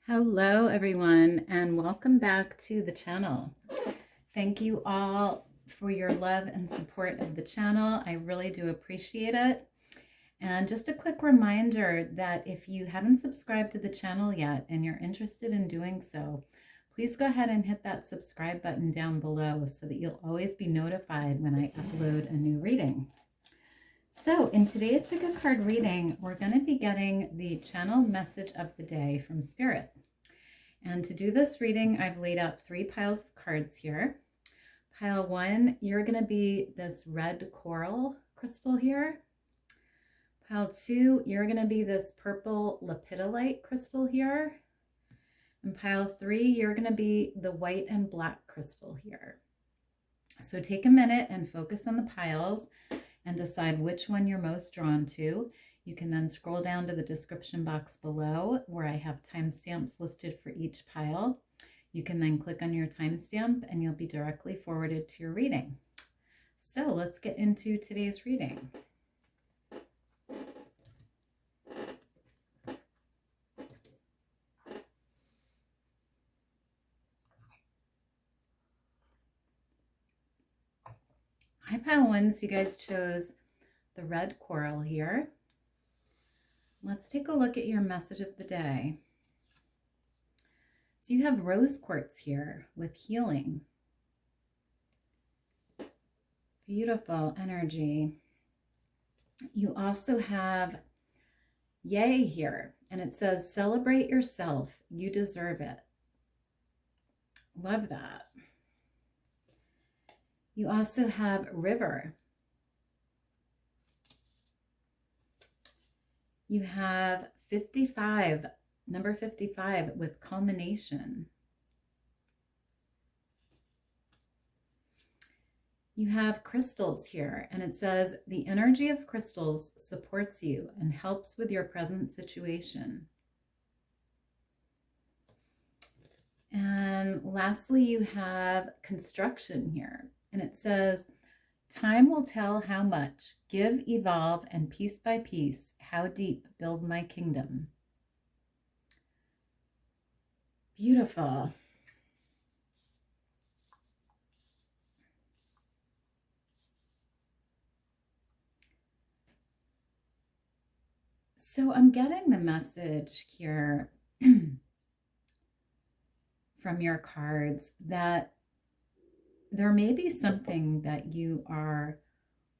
Hello everyone and welcome back to the channel. Thank you all for your love and support of the channel. I really do appreciate it. And just a quick reminder that if you haven't subscribed to the channel yet and you're interested in doing so, please go ahead and hit that subscribe button down below so that you'll always be notified when I upload a new reading. So in today's pick a card reading, we're going to be getting the channel message of the day from Spirit. And to do this reading, I've laid out 3 piles of cards here. Pile 1, you're going to be this red coral crystal here. Pile 2, you're going to be this purple lepidolite crystal here. And pile 3, you're going to be the white and black crystal here. So take a minute and focus on the piles and decide which one you're most drawn to. You can then scroll down to the description box below where I have timestamps listed for each pile. You can then click on your timestamp and you'll be directly forwarded to your reading. So let's get into today's reading. Hi pile 1s, you guys chose the red coral here. Let's take a look at your message of the day. So you have rose quartz here with healing. Beautiful energy. You also have yay here, and it says celebrate yourself. You deserve it. Love that. You also have river. You have 55, number 55 with culmination. You have crystals here, and it says the energy of crystals supports you and helps with your present situation. And lastly, you have construction here, and it says time will tell how much, give, evolve, and piece by piece, how deep build my kingdom. Beautiful. So I'm getting the message here from your cards that there may be something that you are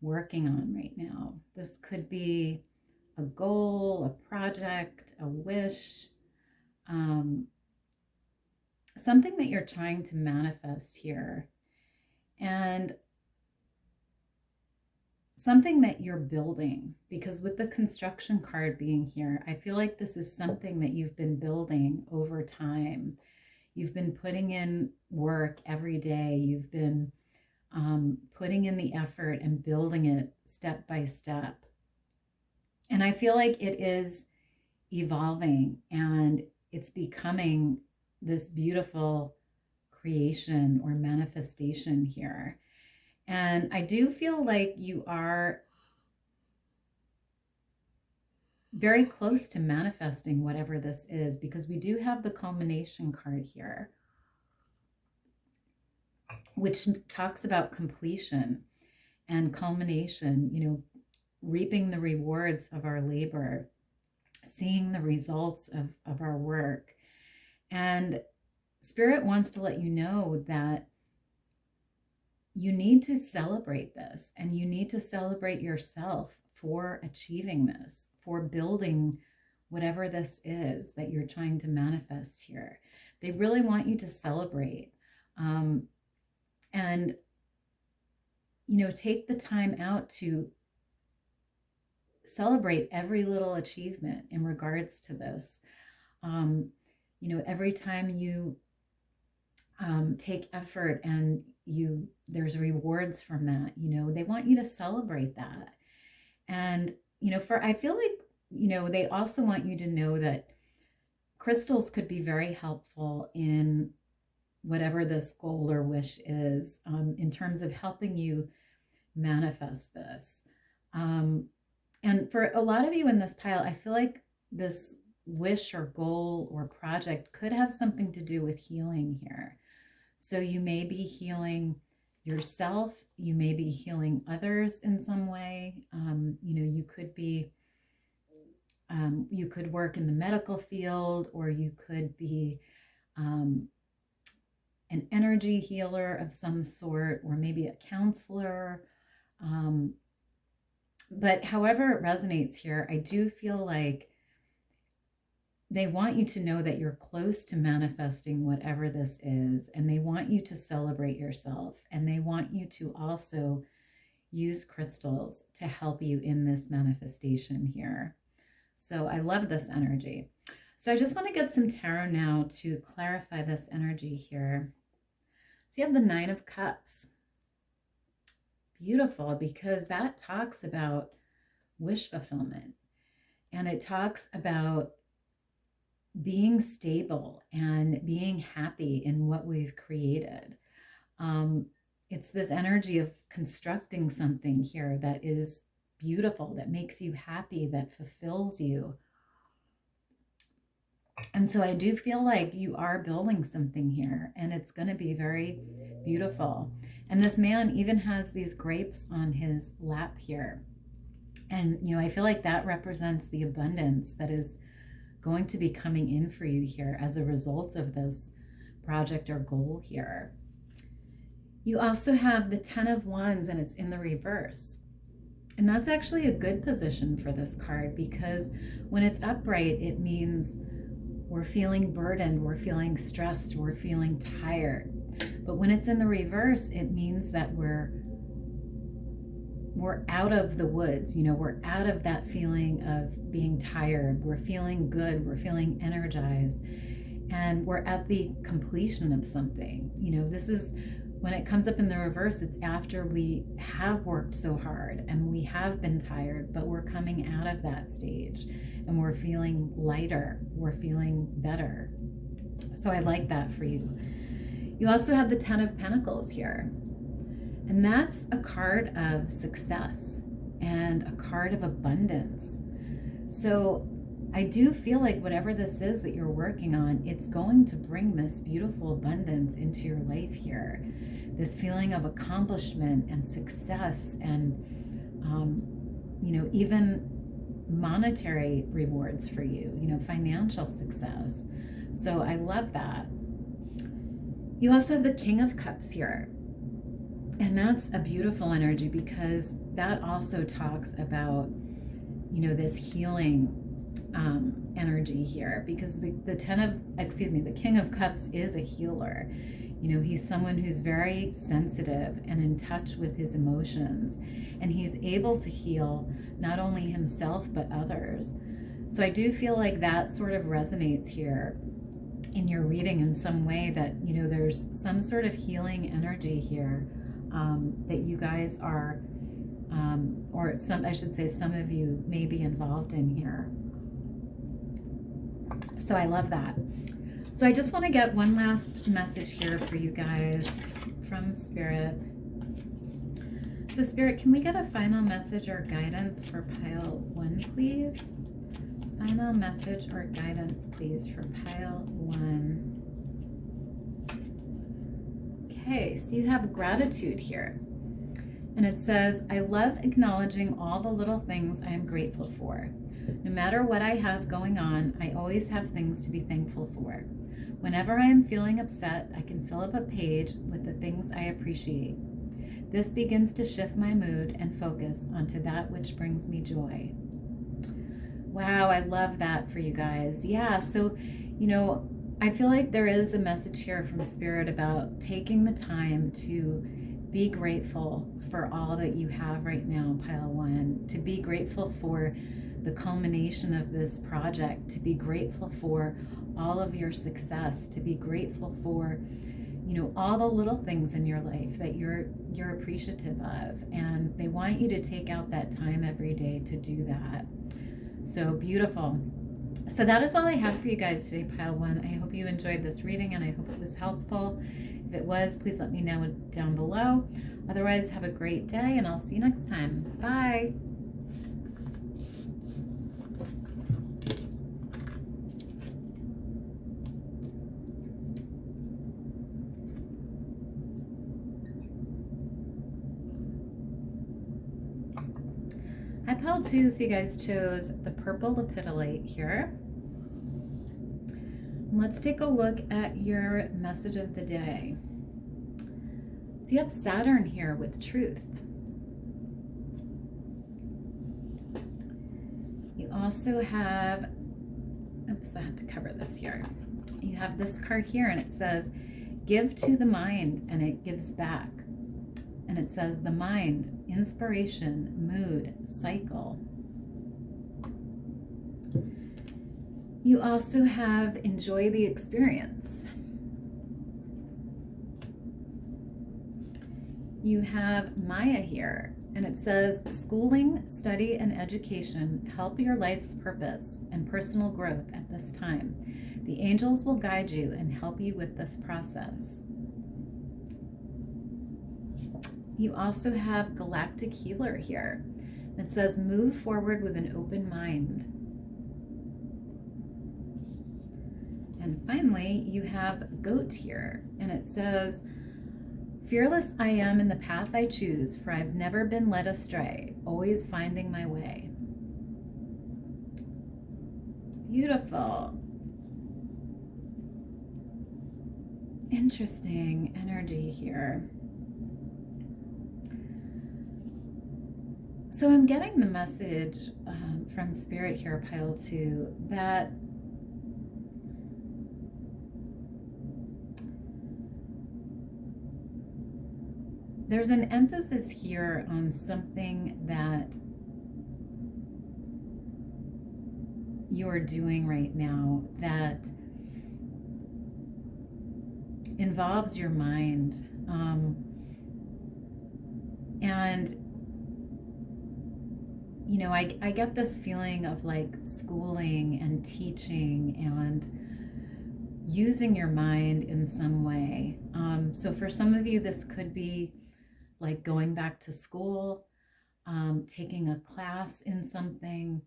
working on right now. This could be a goal, a project, a wish, something that you're trying to manifest here, and something that you're building, because with the construction card being here, I feel like this is something that you've been building over time. You've been putting in work every day. You've been putting in the effort and building it step by step. And I feel like it is evolving and it's becoming this beautiful creation or manifestation here. And I do feel like you are very close to manifesting whatever this is, because we do have the culmination card here, which talks about completion and culmination, you know, reaping the rewards of our labor, seeing the results of our work. And Spirit wants to let you know that you need to celebrate this, and you need to celebrate yourself for achieving this, for building whatever this is that you're trying to manifest here. They really want you to celebrate. And, you know, take the time out to celebrate every little achievement in regards to this. You know, every time you take effort and there's rewards from that, you know, they want you to celebrate that. And, you know, I feel like, you know, they also want you to know that crystals could be very helpful in whatever this goal or wish is, in terms of helping you manifest this. And for a lot of you in this pile, I feel like this wish or goal or project could have something to do with healing here. So you may be healing yourself, you may be healing others in some way. You could be, you could work in the medical field, or you could be an energy healer of some sort, or maybe a counselor. But however it resonates here, I do feel like they want you to know that you're close to manifesting whatever this is, and they want you to celebrate yourself, and they want you to also use crystals to help you in this manifestation here. So I love this energy. So I just want to get some tarot now to clarify this energy here. So you have the Nine of Cups. Beautiful, because that talks about wish fulfillment, and it talks about being stable and being happy in what we've created. It's this energy of constructing something here that is beautiful, that makes you happy, that fulfills you. And so I do feel like you are building something here, and it's going to be very beautiful. And this man even has these grapes on his lap here. And, I feel like that represents the abundance that is going to be coming in for you here as a result of this project or goal here. You also have the Ten of Wands, and it's in the reverse. And that's actually a good position for this card, because when it's upright, it means we're feeling burdened, we're feeling stressed, we're feeling tired. But when it's in the reverse, it means that we're out of the woods, we're out of that feeling of being tired. We're feeling good, we're feeling energized, and we're at the completion of something. This is when it comes up in the reverse, it's after we have worked so hard and we have been tired, but we're coming out of that stage and we're feeling lighter, we're feeling better. So I like that for you. You also have the Ten of Pentacles here. And that's a card of success and a card of abundance. So I do feel like whatever this is that you're working on, it's going to bring this beautiful abundance into your life here. This feeling of accomplishment and success and, even monetary rewards for you, financial success. So I love that. You also have the King of Cups here. And that's a beautiful energy, because that also talks about, this healing energy here, because the King of Cups is a healer. He's someone who's very sensitive and in touch with his emotions, and he's able to heal not only himself but others. So I do feel like that sort of resonates here in your reading in some way, that there's some sort of healing energy here that you guys are, or some of you may be involved in here. So I love that. So I just want to get one last message here for you guys from Spirit. So Spirit, can we get a final message or guidance for pile 1, please? Final message or guidance, please, for pile 1. Okay, so you have gratitude here. And it says, I love acknowledging all the little things I am grateful for. No matter what I have going on, I always have things to be thankful for. Whenever I am feeling upset, I can fill up a page with the things I appreciate. This begins to shift my mood and focus onto that which brings me joy. Wow, I love that for you guys. Yeah, so, I feel like there is a message here from Spirit about taking the time to be grateful for all that you have right now, pile 1, to be grateful for the culmination of this project, to be grateful for all of your success, to be grateful for, all the little things in your life that you're appreciative of. And they want you to take out that time every day to do that. So beautiful. So that is all I have for you guys today, pile 1. I hope you enjoyed this reading, and I hope it was helpful. If it was, please let me know down below. Otherwise, have a great day, and I'll see you next time. Bye. pile 2, so you guys chose the purple lepidolite here. Let's take a look at your message of the day. So you have Saturn here with truth. You also have, oops, I have to cover this here. You have this card here, and it says, give to the mind and it gives back. And it says the mind, inspiration, mood, cycle. You also have enjoy the experience. You have Maya here, and it says schooling, study, and education help your life's purpose and personal growth at this time. The angels will guide you and help you with this process. You also have Galactic Healer here. It says move forward with an open mind. And finally, you have Goat here, and it says, fearless I am in the path I choose, for I've never been led astray, always finding my way. Beautiful. Interesting energy here. So I'm getting the message from Spirit here, pile 2, that there's an emphasis here on something that you're doing right now that involves your mind. And you know, I get this feeling of like schooling and teaching and using your mind in some way. So for some of you, this could be like going back to school, taking a class in something.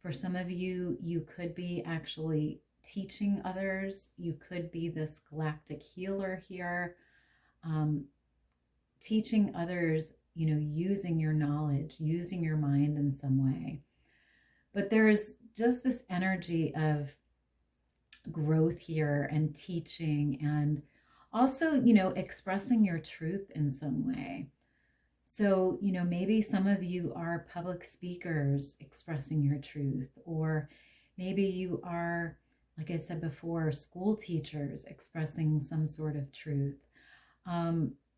For some of you, you could be actually teaching others. You could be this galactic healer here, teaching others, you know, using your knowledge, using your mind in some way. But there's just this energy of growth here and teaching, and also, you know, expressing your truth in some way. So, you know, maybe some of you are public speakers expressing your truth, or maybe you are, like I said before, school teachers expressing some sort of truth.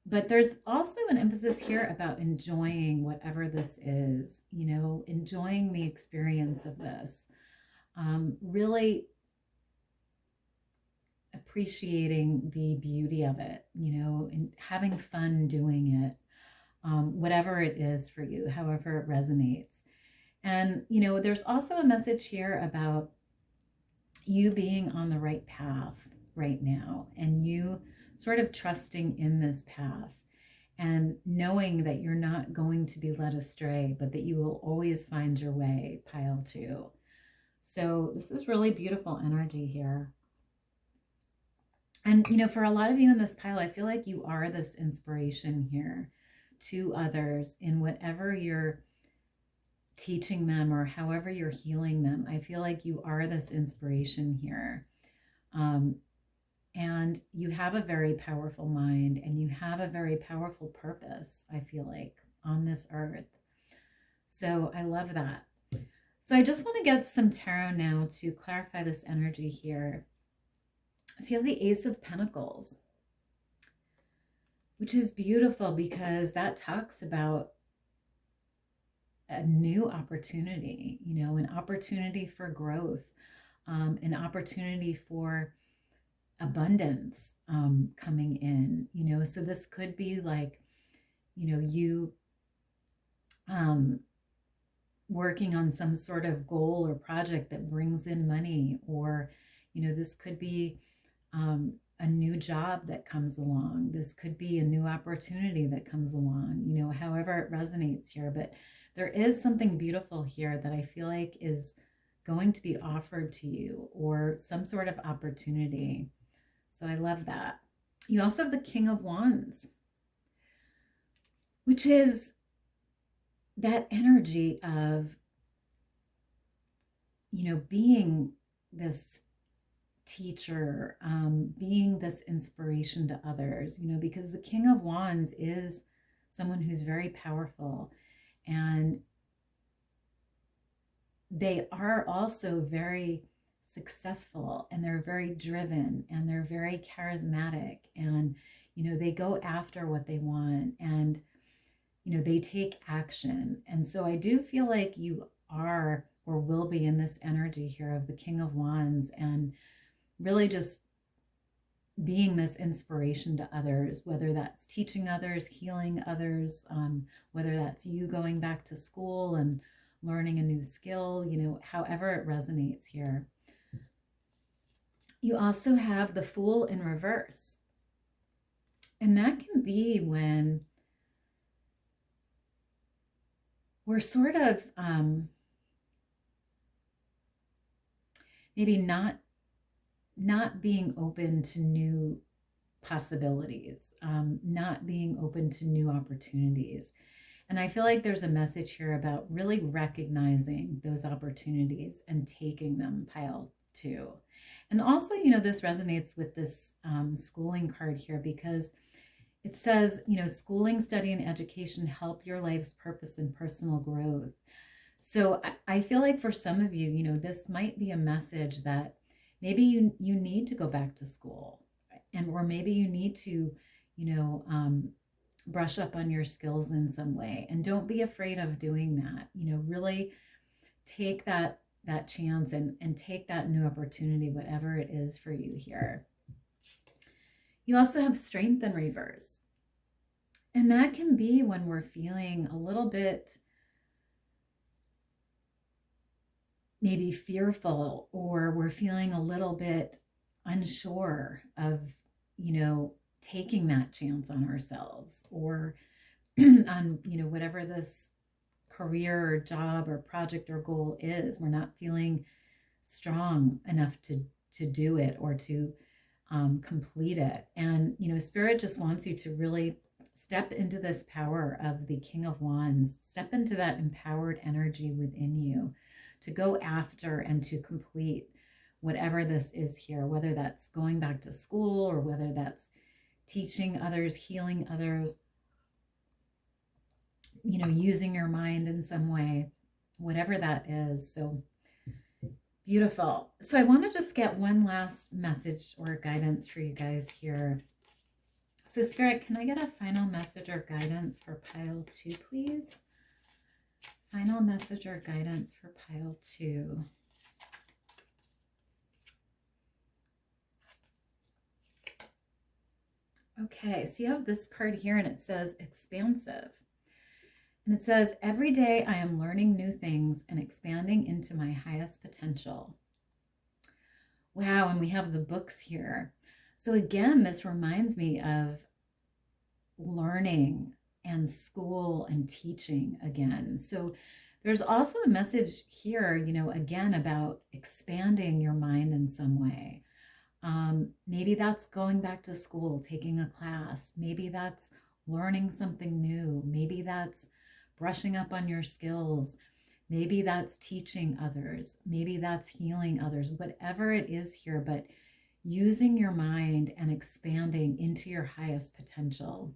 But there's also an emphasis here about enjoying whatever this is, you know, enjoying the experience of this, really appreciating the beauty of it, you know, and having fun doing it, whatever it is for you, however it resonates. And, you know, there's also a message here about you being on the right path right now, and you sort of trusting in this path and knowing that you're not going to be led astray, but that you will always find your way, pile 2. So this is really beautiful energy here. And, you know, for a lot of you in this pile, I feel like you are this inspiration here to others in whatever you're teaching them or however you're healing them. I feel like you are this inspiration here. And you have a very powerful mind, and you have a very powerful purpose, I feel like, on this earth. So I love that. So I just want to get some tarot now to clarify this energy here. So you have the Ace of Pentacles, which is beautiful because that talks about a new opportunity, you know, an opportunity for growth, an opportunity for abundance coming in, you know. So this could be like, you know, you working on some sort of goal or project that brings in money, or, you know, this could be a new job that comes along. This could be a new opportunity that comes along, you know, however it resonates here. But there is something beautiful here that I feel like is going to be offered to you, or some sort of opportunity. So I love that. You also have the King of Wands, which is that energy of being this teacher, being this inspiration to others, because the King of Wands is someone who's very powerful, and they are also very successful, and they're very driven, and they're very charismatic, and they go after what they want, and they take action. And so I do feel like you are or will be in this energy here of the King of Wands, and really just being this inspiration to others, whether that's teaching others, healing others, whether that's you going back to school and learning a new skill, however it resonates here. You also have the Fool in reverse. And that can be when we're sort of maybe not being open to new possibilities, not being open to new opportunities. And I feel like there's a message here about really recognizing those opportunities and taking them, pile 2. And also, this resonates with this schooling card here, because it says, schooling, study, and education help your life's purpose and personal growth. So I feel like for some of you, this might be a message that maybe you need to go back to school, or maybe you need to, brush up on your skills in some way. And don't be afraid of doing that. Really take that chance and take that new opportunity, whatever it is for you here. You also have Strength in reverse. And that can be when we're feeling a little bit maybe fearful, or we're feeling a little bit unsure of, taking that chance on ourselves, or on, whatever this career or job or project or goal is. We're not feeling strong enough to do it, or to complete it. And, Spirit just wants you to really step into this power of the King of Wands, step into that empowered energy within you to go after and to complete whatever this is here, whether that's going back to school, or whether that's teaching others, healing others, using your mind in some way, whatever that is. So beautiful. So I want to just get one last message or guidance for you guys here. So Spirit, can I get a final message or guidance for pile 2, please? Final message or guidance for pile 2. Okay, so you have this card here, and it says expansive. And it says, every day I am learning new things and expanding into my highest potential. Wow, and we have the books here. So again, this reminds me of learning and school and teaching again. So there's also a message here, again, about expanding your mind in some way. Maybe that's going back to school, taking a class. Maybe that's learning something new. Maybe that's brushing up on your skills. Maybe that's teaching others. Maybe that's healing others, whatever it is here, but using your mind and expanding into your highest potential.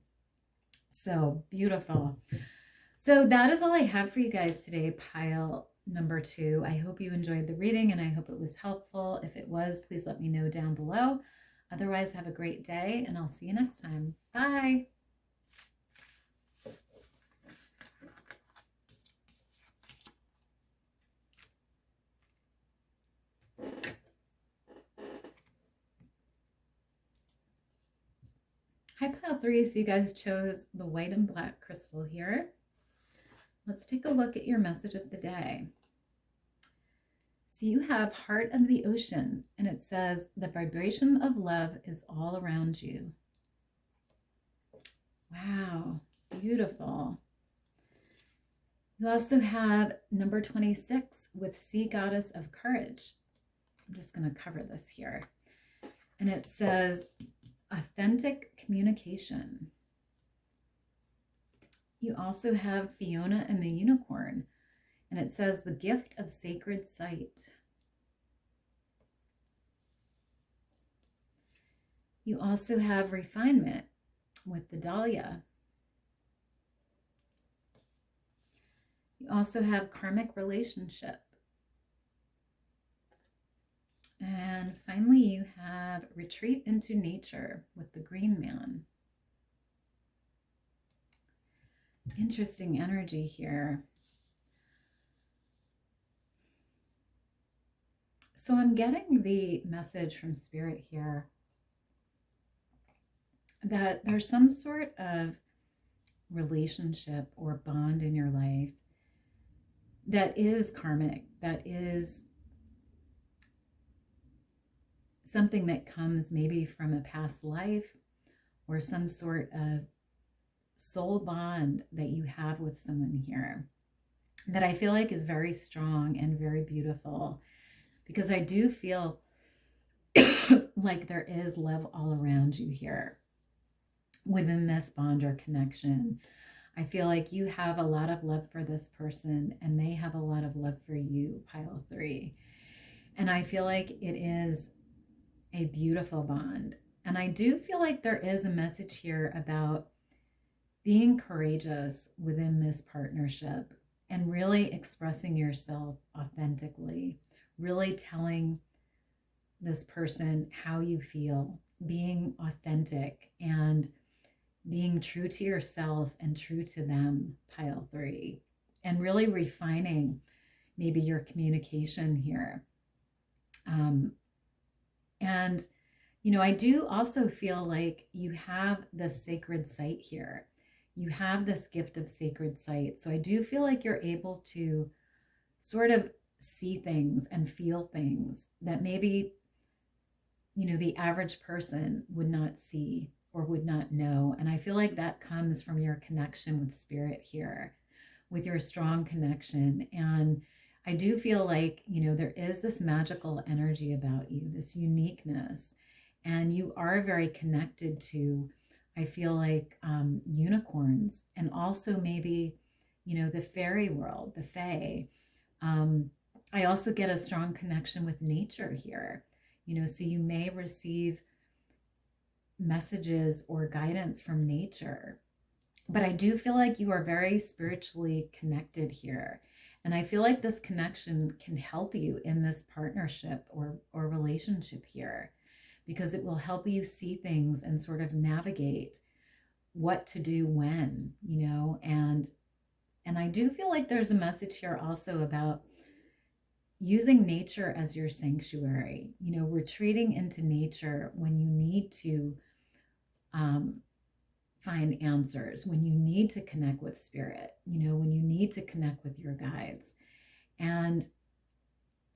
So beautiful. So that is all I have for you guys today, pile number 2. I hope you enjoyed the reading, and I hope it was helpful. If it was, please let me know down below. Otherwise, have a great day, and I'll see you next time. Bye. Hi, pile 3. So you guys chose the white and black crystal here. Let's take a look at your message of the day. So you have Heart of the Ocean, and it says, the vibration of love is all around you. Wow, beautiful. You also have number 26 with Sea Goddess of Courage. I'm just going to cover this here. And it says, authentic communication. You also have Fiona and the Unicorn, and it says, the gift of sacred sight. You also have refinement with the Dahlia. You also have karmic relationship. And finally, you have retreat into nature with the Green Man. Interesting energy here. So I'm getting the message from Spirit here that there's some sort of relationship or bond in your life that is karmic, that is something that comes maybe from a past life or some sort of soul bond that you have with someone here that I feel like is very strong and very beautiful, because I do feel like there is love all around you here within this bond or connection. I feel like you have a lot of love for this person and they have a lot of love for you, pile 3. And I feel like it is a beautiful bond. And I do feel like there is a message here about being courageous within this partnership and really expressing yourself authentically, really telling this person how you feel, being authentic and being true to yourself and true to them, pile 3, and really refining maybe your communication here. And, you know, I do also feel like you have this sacred site here. You have this gift of sacred sight. So I do feel like you're able to sort of see things and feel things that maybe, you know, the average person would not see or would not know. And I feel like that comes from your connection with Spirit here, with your strong connection. And I do feel like, you know, there is this magical energy about you, this uniqueness, and you are very connected to, I feel like, unicorns, and also maybe, you know, the fairy world, the fae. I also get a strong connection with nature here, you know, so you may receive messages or guidance from nature. But I do feel like you are very spiritually connected here. And I feel like this connection can help you in this partnership or relationship here, because it will help you see things and sort of navigate what to do when, you know, and I do feel like there's a message here also about using nature as your sanctuary, you know, retreating into nature when you need to find answers, when you need to connect with Spirit, you know, when you need to connect with your guides. And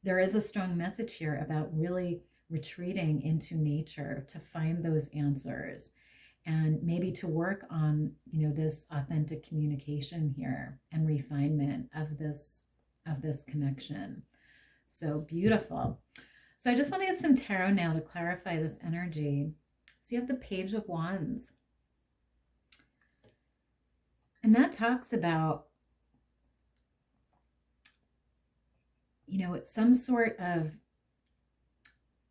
there is a strong message here about really retreating into nature to find those answers and maybe to work on, you know, this authentic communication here and refinement of this connection. So beautiful. So I just want to get some tarot now to clarify this energy. So you have the Page of Wands. And that talks about, you know, it's some sort of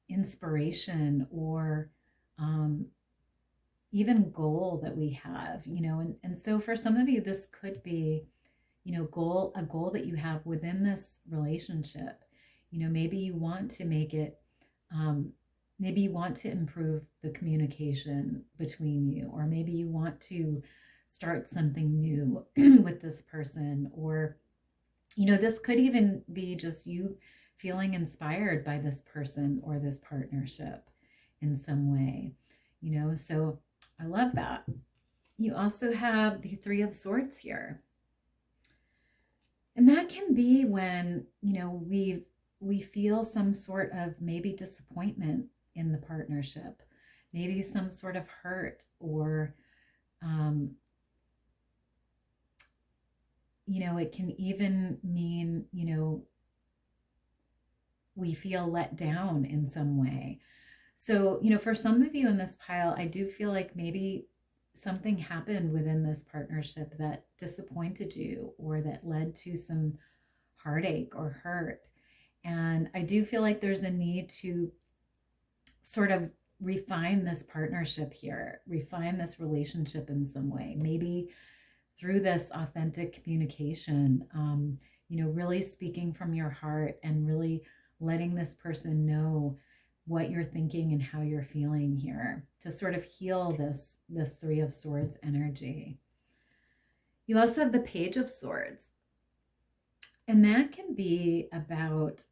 inspiration or even goal that we have, you know, and so for some of you, this could be, you know, a goal that you have within this relationship. You know, maybe you want to make it, maybe you want to improve the communication between you, or maybe you want to start something new with this person, or, you know, this could even be just you feeling inspired by this person or this partnership in some way, you know, so I love that. You also have the Three of Swords here. And that can be when, you know, we feel some sort of maybe disappointment in the partnership, maybe some sort of hurt, or you know, it can even mean, you know, we feel let down in some way. So, you know, for some of you in this pile, I do feel like maybe something happened within this partnership that disappointed you or that led to some heartache or hurt. And I do feel like there's a need to sort of refine this partnership here, refine this relationship in some way, maybe through this authentic communication, really speaking from your heart and really letting this person know what you're thinking and how you're feeling here to sort of heal this Three of Swords energy. You also have the Page of Swords, and that can be about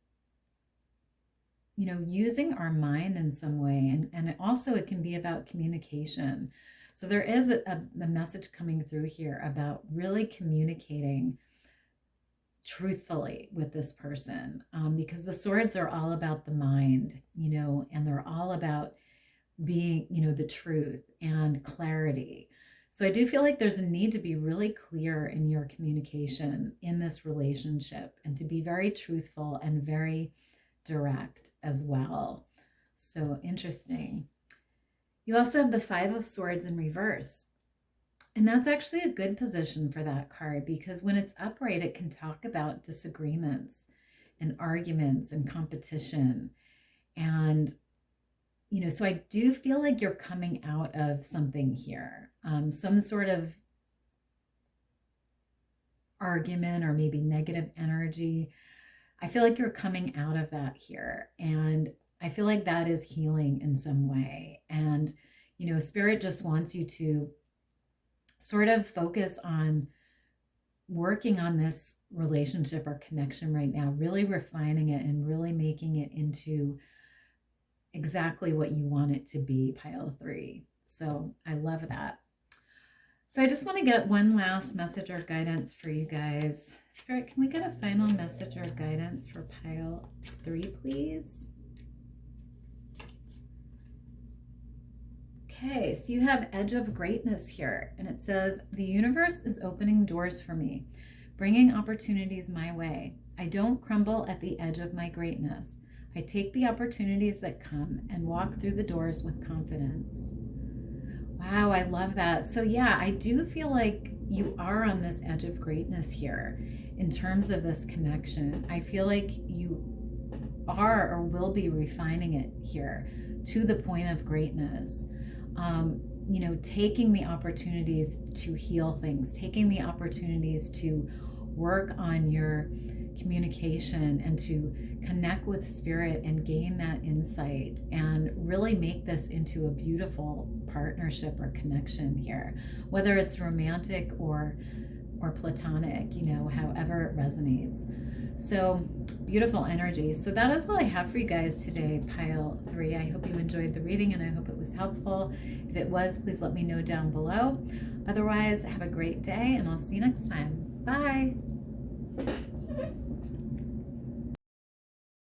using our mind in some way, and also it can be about communication. So there is a message coming through here about really communicating truthfully with this person, because the swords are all about the mind, and they're all about being, the truth and clarity. So I do feel like there's a need to be really clear in your communication in this relationship and to be very truthful and very direct as well. So interesting. You also have the Five of Swords in reverse. And that's actually a good position for that card, because when it's upright, it can talk about disagreements and arguments and competition. And, so I do feel like you're coming out of something here, some sort of argument or maybe negative energy. I feel like you're coming out of that here. And I feel like that is healing in some way. And, Spirit just wants you to sort of focus on working on this relationship or connection right now, really refining it and really making it into exactly what you want it to be, pile 3. So I love that. So I just want to get one last message or guidance for you guys. Spirit, can we get a final message or guidance for pile 3, please? Okay, so you have Edge of Greatness here, and it says, the universe is opening doors for me, bringing opportunities my way. I don't crumble at the edge of my greatness. I take the opportunities that come and walk through the doors with confidence. Wow, I love that. So yeah, I do feel like you are on this edge of greatness here in terms of this connection. I feel like you are or will be refining it here to the point of greatness. Taking the opportunities to heal things, taking the opportunities to work on your communication and to connect with Spirit and gain that insight and really make this into a beautiful partnership or connection here, whether it's romantic or platonic, however it resonates. So beautiful energy. So that is all I have for you guys today, pile 3. I hope you enjoyed the reading and I hope it was helpful. If it was, please let me know down below. Otherwise, have a great day and I'll see you next time. Bye.